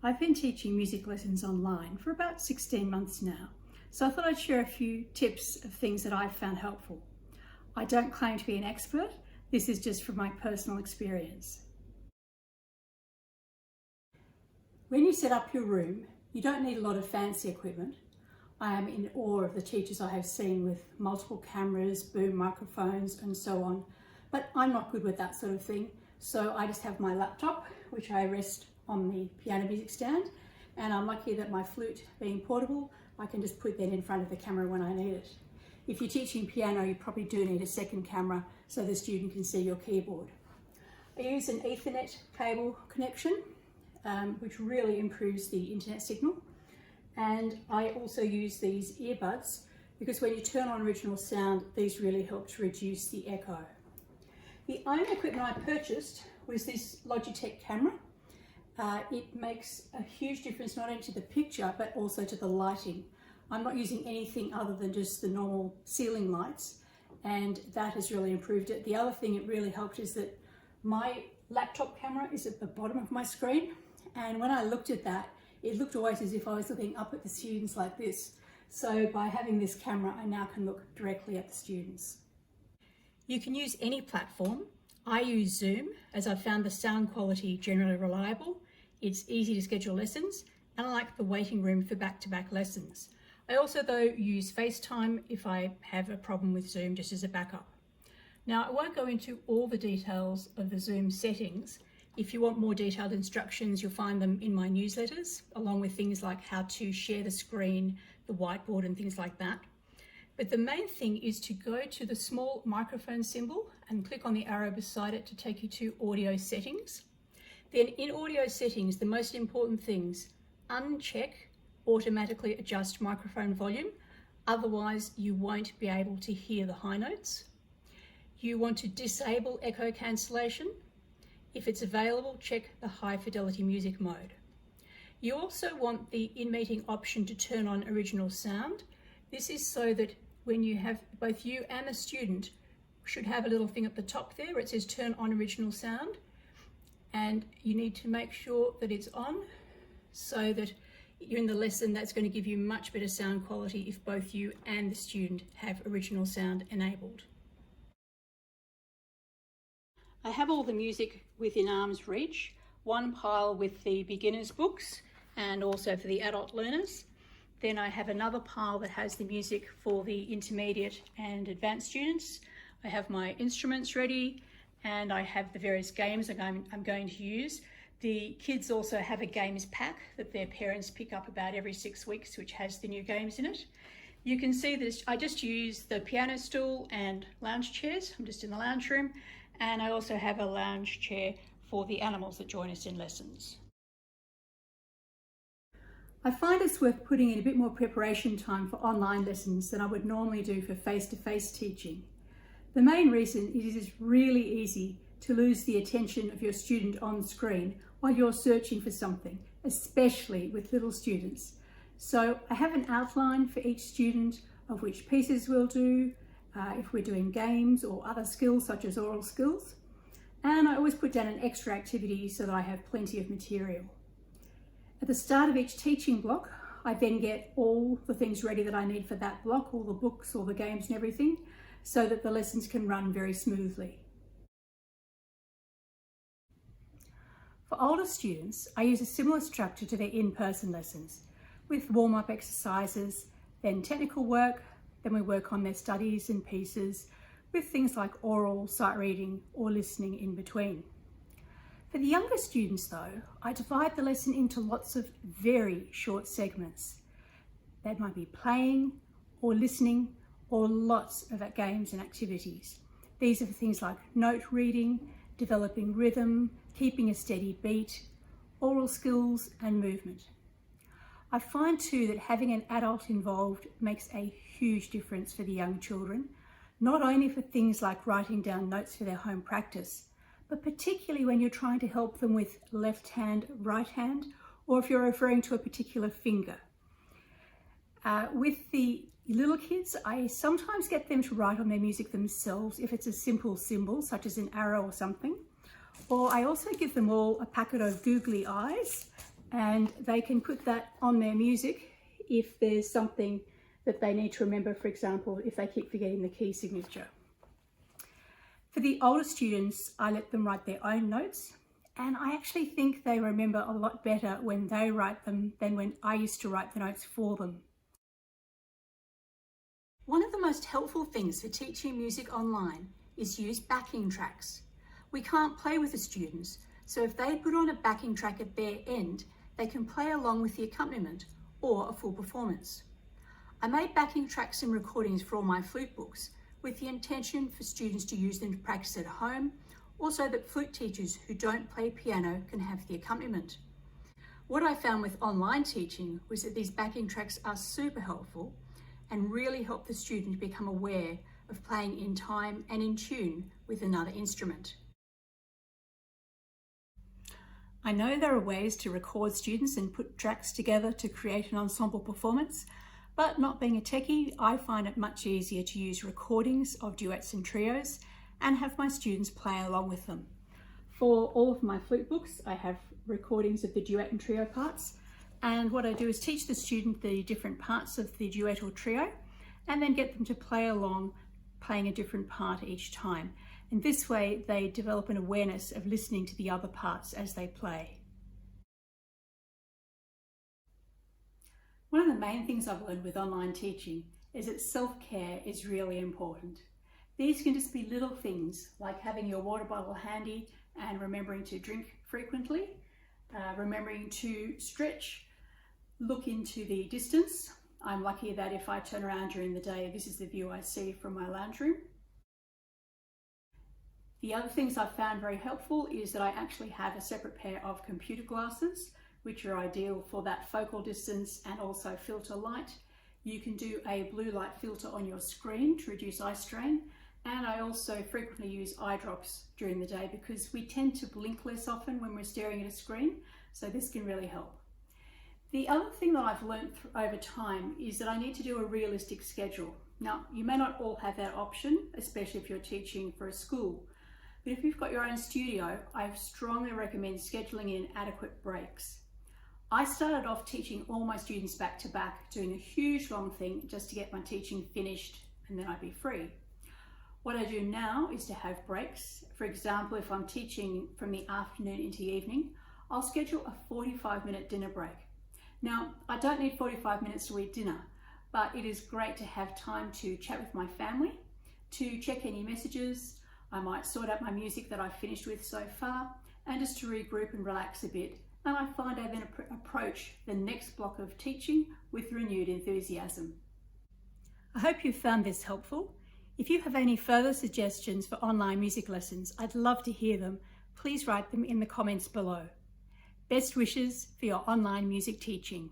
I've been teaching music lessons online for about 16 months now, so I thought I'd share a few tips of things that I've found helpful. I don't claim to be an expert, this is just from my personal experience. When you set up your room, you don't need a lot of fancy equipment. I am in awe of the teachers I have seen with multiple cameras, boom microphones and so on, but I'm not good with that sort of thing, so I just have my laptop, which I rest on the piano music stand, and I'm lucky that my flute being portable, I can just put that in front of the camera when I need it. If you're teaching piano, you probably do need a second camera so the student can see your keyboard. I use an Ethernet cable connection, which really improves the internet signal. And I also use these earbuds because when you turn on original sound, these really help to reduce the echo. The only equipment I purchased was this Logitech camera. It makes a huge difference not only to the picture, but also to the lighting. I'm not using anything other than just the normal ceiling lights, and that has really improved it. The other thing it really helped is that my laptop camera is at the bottom of my screen, and when I looked at that, it looked always as if I was looking up at the students like this. So by having this camera, I now can look directly at the students. You can use any platform. I use Zoom as I've found the sound quality generally reliable. It's easy to schedule lessons, and I like the waiting room for back-to-back lessons. I also though use FaceTime if I have a problem with Zoom, just as a backup. Now I won't go into all the details of the Zoom settings. If you want more detailed instructions, you'll find them in my newsletters, along with things like how to share the screen, the whiteboard and things like that. But the main thing is to go to the small microphone symbol and click on the arrow beside it to take you to audio settings. Then in audio settings, the most important things, uncheck automatically adjust microphone volume, otherwise you won't be able to hear the high notes. You want to disable echo cancellation. If it's available, check the high fidelity music mode. You also want the in-meeting option to turn on original sound. This is so that when you have both you and the student should have a little thing at the top there where it says turn on original sound, and you need to make sure that it's on so that you're in the lesson. That's going to give you much better sound quality if both you and the student have original sound enabled. I have all the music within arm's reach, one pile with the beginners books and also for the adult learners. Then I have another pile that has the music for the intermediate and advanced students. I have my instruments ready and I have the various games I'm going to use. The kids also have a games pack that their parents pick up about every 6 weeks, which has the new games in it. You can see that I just use the piano stool and lounge chairs. I'm just in the lounge room. And I also have a lounge chair for the animals that join us in lessons. I find it's worth putting in a bit more preparation time for online lessons than I would normally do for face-to-face teaching. The main reason is it is really easy to lose the attention of your student on screen while you're searching for something, especially with little students. So I have an outline for each student of which pieces we'll do, if we're doing games or other skills such as oral skills. And I always put down an extra activity so that I have plenty of material. At the start of each teaching block, I then get all the things ready that I need for that block, all the books, all the games and everything, so that the lessons can run very smoothly. For older students, I use a similar structure to their in-person lessons, with warm-up exercises, then technical work, then we work on their studies and pieces, with things like oral, sight reading, or listening in between. For the younger students though, I divide the lesson into lots of very short segments. That might be playing, or listening, or lots of games and activities. These are things like note reading, developing rhythm, keeping a steady beat, oral skills and movement. I find too that having an adult involved makes a huge difference for the young children, not only for things like writing down notes for their home practice, but particularly when you're trying to help them with left hand, right hand, or if you're referring to a particular finger. With the little kids, I sometimes get them to write on their music themselves if it's a simple symbol, such as an arrow or something. Or I also give them all a packet of googly eyes and they can put that on their music if there's something that they need to remember, for example, if they keep forgetting the key signature. For the older students, I let them write their own notes, and I actually think they remember a lot better when they write them than when I used to write the notes for them. One of the most helpful things for teaching music online is use backing tracks. We can't play with the students, so if they put on a backing track at their end, they can play along with the accompaniment or a full performance. I made backing tracks and recordings for all my flute books with the intention for students to use them to practice at home, also that flute teachers who don't play piano can have the accompaniment. What I found with online teaching was that these backing tracks are super helpful and really help the student become aware of playing in time and in tune with another instrument. I know there are ways to record students and put tracks together to create an ensemble performance, but not being a techie, I find it much easier to use recordings of duets and trios and have my students play along with them. For all of my flute books, I have recordings of the duet and trio parts, and what I do is teach the student the different parts of the duet or trio and then get them to play along, playing a different part each time. And this way they develop an awareness of listening to the other parts as they play. One of the main things I've learned with online teaching is that self-care is really important. These can just be little things like having your water bottle handy and remembering to drink frequently, remembering to stretch, look into the distance. I'm lucky that if I turn around during the day, this is the view I see from my lounge room. The other things I've found very helpful is that I actually have a separate pair of computer glasses, which are ideal for that focal distance and also filter light. You can do a blue light filter on your screen to reduce eye strain, and I also frequently use eye drops during the day because we tend to blink less often when we're staring at a screen, so this can really help. The other thing that I've learned over time is that I need to do a realistic schedule. Now, you may not all have that option, especially if you're teaching for a school, but if you've got your own studio, I strongly recommend scheduling in adequate breaks. I started off teaching all my students back to back, doing a huge long thing just to get my teaching finished and then I'd be free. What I do now is to have breaks. For example, if I'm teaching from the afternoon into the evening, I'll schedule a 45-minute dinner break. Now, I don't need 45 minutes to eat dinner, but it is great to have time to chat with my family, to check any messages. I might sort out my music that I've finished with so far, and just to regroup and relax a bit. And I find I then approach the next block of teaching with renewed enthusiasm. I hope you found this helpful. If you have any further suggestions for online music lessons, I'd love to hear them. Please write them in the comments below. Best wishes for your online music teaching.